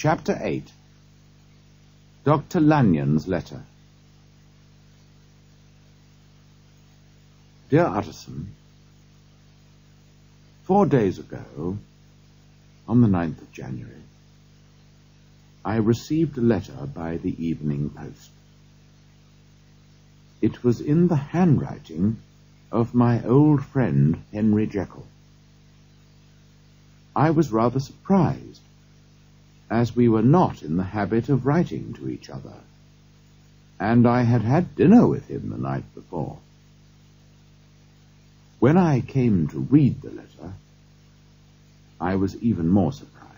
Chapter 8. Dr. Lanyon's Letter. Dear Utterson, 4 days ago, on the 9th of January, I received a letter by the evening post. It was in the handwriting of my old friend Henry Jekyll. I was rather surprised, as we were not in the habit of writing to each other, and I had had dinner with him the night before. When I came to read the letter, I was even more surprised.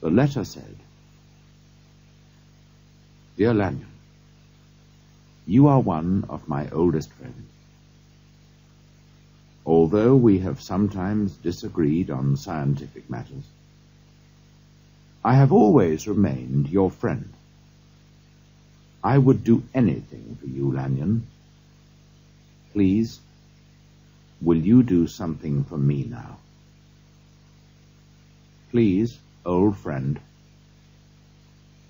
The letter said, Dear Lanyon, you are one of my oldest friends. Although we have sometimes disagreed on scientific matters, I have always remained your friend. I would do anything for you, Lanyon. Please, will you do something for me now? Please, old friend,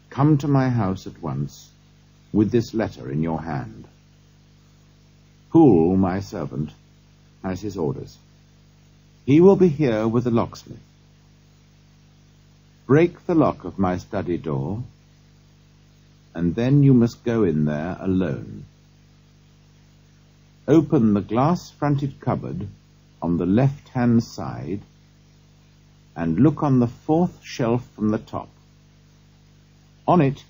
come to my house at once with this letter in your hand. Poole, my servant, has his orders. He will be here with the locksmith. Break the lock of my study door, and then you must go in there alone. Open the glass-fronted cupboard on the left-hand side and look on the fourth shelf from the top. On it,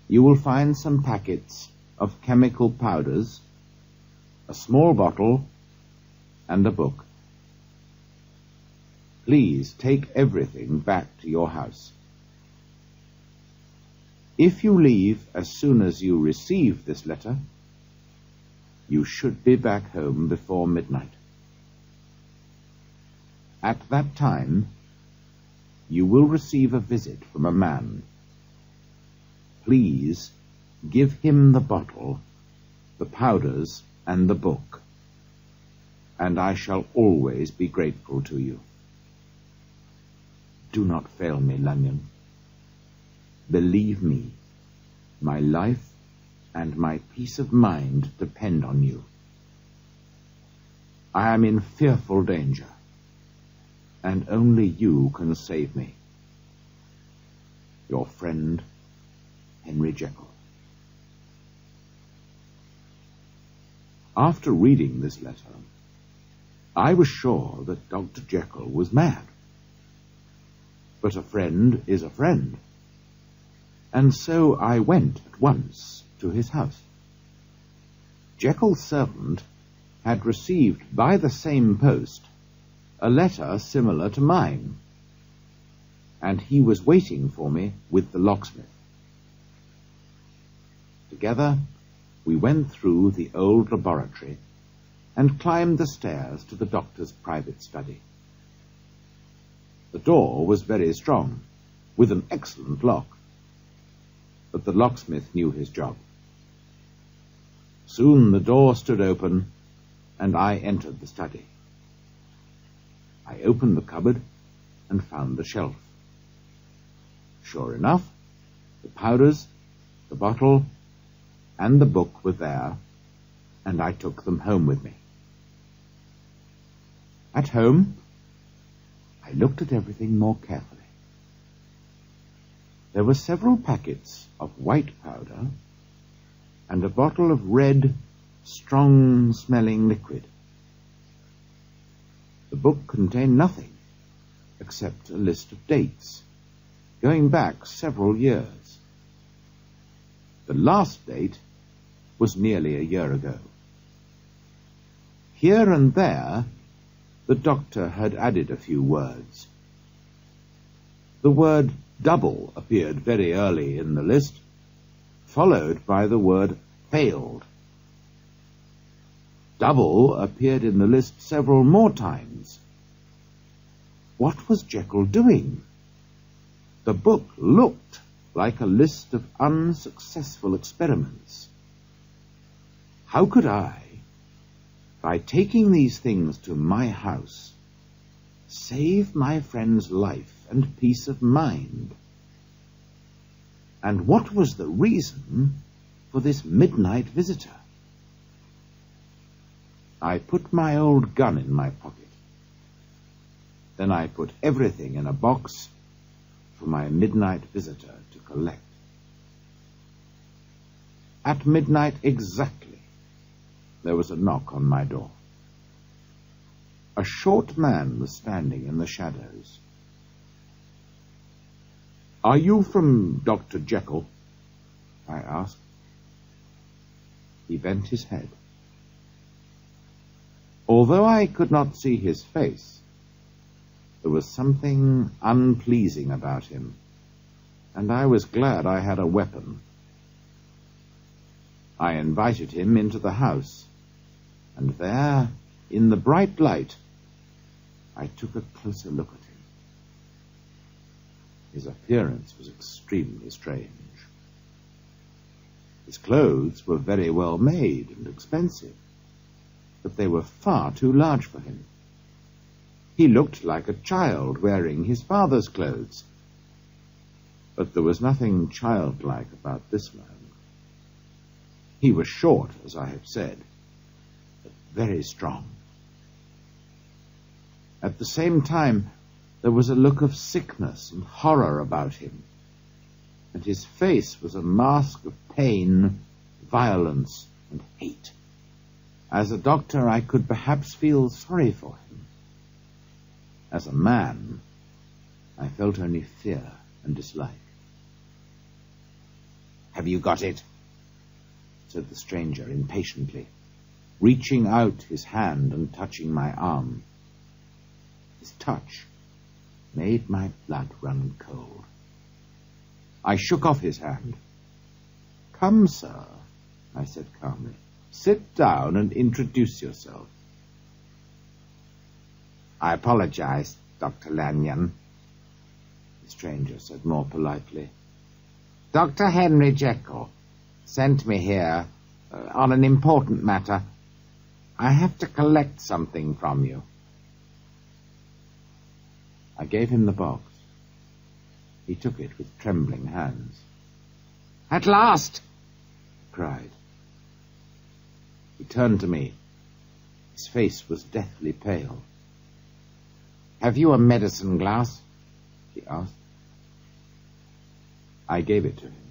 you will find some packets of chemical powders, a small bottle, and a book. Please take everything back to your house. If you leave as soon as you receive this letter, you should be back home before midnight. At that time, you will receive a visit from a man. Please give him the bottle, the powders, and the book, and I shall always be grateful to you. Do not fail me, Lanyon. Believe me, my life and my peace of mind depend on you. I am in fearful danger, and only you can save me. Your friend, Henry Jekyll. After reading this letter, I was sure that Dr. Jekyll was mad. But a friend is a friend, and so I went at once to his house. Jekyll's servant had received by the same post a letter similar to mine, and he was waiting for me with the locksmith. Together we went through the old laboratory and climbed the stairs to the doctor's private study. The door was very strong, with an excellent lock, but the locksmith knew his job. Soon the door stood open, and I entered the study. I opened the cupboard and found the shelf. Sure enough, the powders, the bottle, and the book were there, and I took them home with me. At home, I looked at everything more carefully. There were several packets of white powder and a bottle of red, strong-smelling liquid. The book contained nothing except a list of dates, going back several years. The last date was nearly a year ago. Here and there, the doctor had added a few words. The word double appeared very early in the list, followed by the word failed. Double appeared in the list several more times. What was Jekyll doing? The book looked like a list of unsuccessful experiments. How could I, by taking these things to my house, save my friend's life and peace of mind. And what was the reason for this midnight visitor? I put my old gun in my pocket. Then I put everything in a box for my midnight visitor to collect. At midnight exactly, there was a knock on my door. A short man was standing in the shadows. "Are you from Dr. Jekyll?" I asked. He bent his head. Although I could not see his face, there was something unpleasing about him, and I was glad I had a weapon. I invited him into the house, and there, in the bright light, I took a closer look at him. His appearance was extremely strange. His clothes were very well made and expensive, but they were far too large for him. He looked like a child wearing his father's clothes, but there was nothing childlike about this man. He was short, as I have said, but very strong. At the same time, there was a look of sickness and horror about him, and his face was a mask of pain, violence, and hate. As a doctor, I could perhaps feel sorry for him. As a man, I felt only fear and dislike. "Have you got it?" said the stranger impatiently, reaching out his hand and touching my arm. His touch made my blood run cold. I shook off his hand. "Come, sir," I said calmly. "Sit down and introduce yourself." "I apologize, Dr. Lanyon," the stranger said more politely. "Dr. Henry Jekyll sent me here on an important matter. I have to collect something from you." I gave him the box. He took it with trembling hands. "At last!" he cried. He turned to me. His face was deathly pale. "Have you a medicine glass?" he asked. I gave it to him.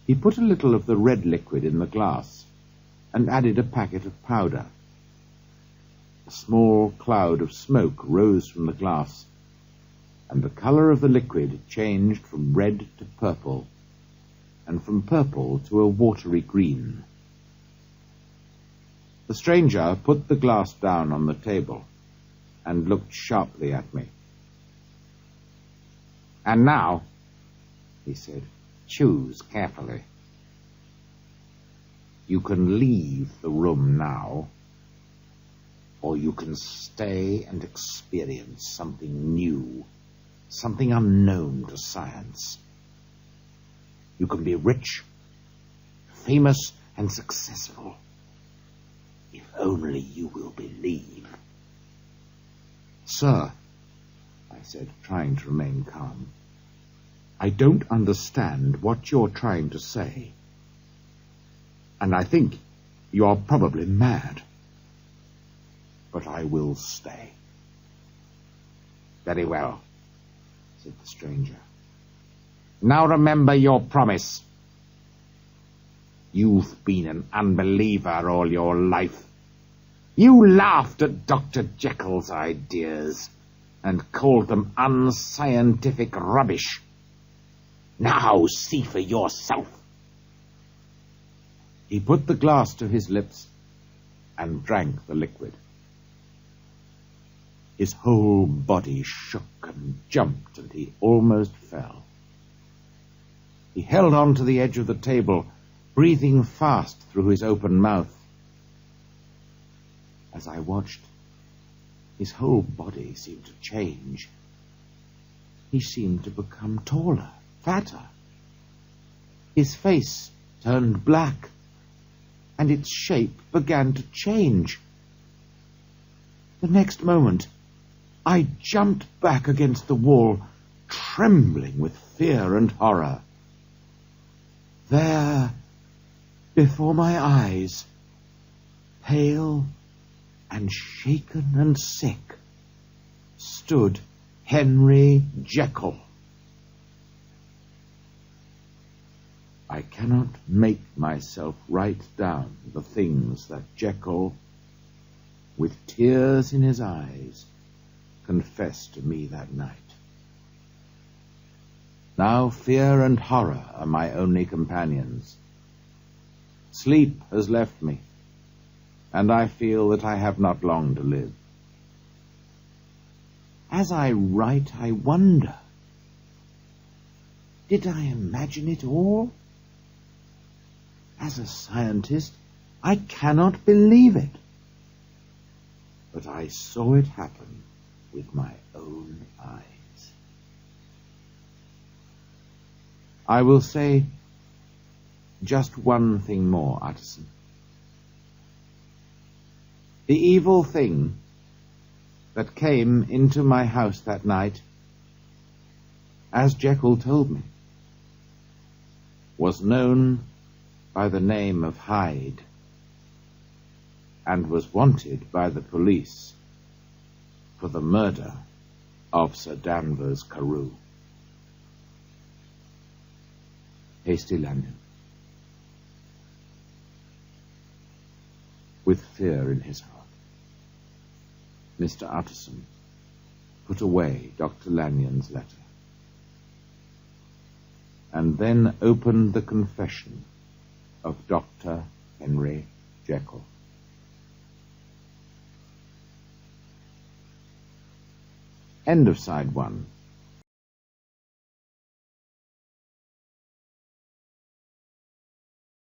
He put a little of the red liquid in the glass and added a packet of powder. A small cloud of smoke rose from the glass, and the color of the liquid changed from red to purple, and from purple to a watery green. The stranger put the glass down on the table and looked sharply at me. "And now," he said, "choose carefully. You can leave the room now, or you can stay and experience something new, something unknown to science. You can be rich, famous, and successful, if only you will believe." "Sir," I said, trying to remain calm, "I don't understand what you're trying to say, and I think you are probably mad. But I will stay." "Very well," said the stranger. "Now remember your promise. You've been an unbeliever all your life. You laughed at Dr. Jekyll's ideas and called them unscientific rubbish. Now see for yourself." He put the glass to his lips and drank the liquid. His whole body shook and jumped, and he almost fell. He held on to the edge of the table, breathing fast through his open mouth. As I watched, his whole body seemed to change. He seemed to become taller, fatter. His face turned black, and its shape began to change. The next moment, I jumped back against the wall, trembling with fear and horror. There, before my eyes, pale and shaken and sick, stood Henry Jekyll. I cannot make myself write down the things that Jekyll, with tears in his eyes, confessed to me that night. Now fear and horror are my only companions. Sleep has left me, and I feel that I have not long to live. As I write, I wonder, did I imagine it all? As a scientist, I cannot believe it. But I saw it happen with my own eyes. I will say just one thing more, Utterson. The evil thing that came into my house that night, as Jekyll told me, was known by the name of Hyde, and was wanted by the police for the murder of Sir Danvers Carew. Hasty Lanyon. With fear in his heart, Mr. Utterson put away Dr. Lanyon's letter, and then opened the confession of Dr. Henry Jekyll. End of side 1.